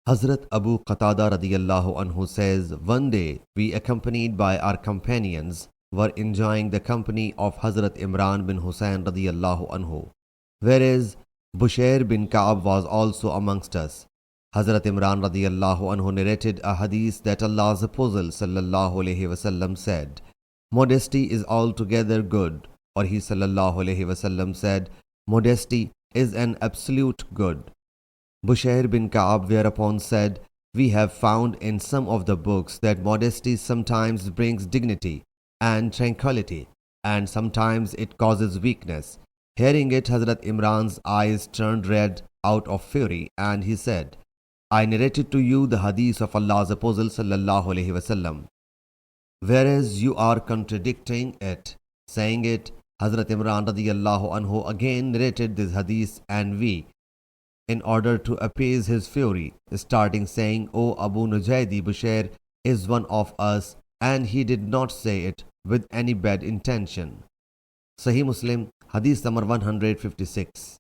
Hazrat Abu Qatada radiyallahu anhu says, one day we accompanied by our companions were enjoying the company of Hazrat Imran bin Hussain radiyallahu anhu, whereas Bushair bin Ka'ab was also amongst us. Hazrat Imran radiyallahu anhu narrated a hadith that Allah's Apostle sallallahu alaihi wasallam said, modesty is altogether good, or he sallallahu alaihi wasallam said, modesty is an absolute good. Bushair bin Ka'ab whereupon said, we have found in some of the books that modesty sometimes brings dignity and tranquility, and sometimes it causes weakness. Hearing it, Hazrat Imran's eyes turned red out of fury, and he said, I narrated to you the hadith of Allah's Apostle sallallahu alaihi wasallam, whereas you are contradicting it. Saying it, Hazrat Imran radiyallahu anhu again narrated this hadith, and we, in order to appease his fury, starting saying, O Abu Nujaidi, Bushair is one of us, and he did not say it with any bad intention. Sahih Muslim Hadith number 156.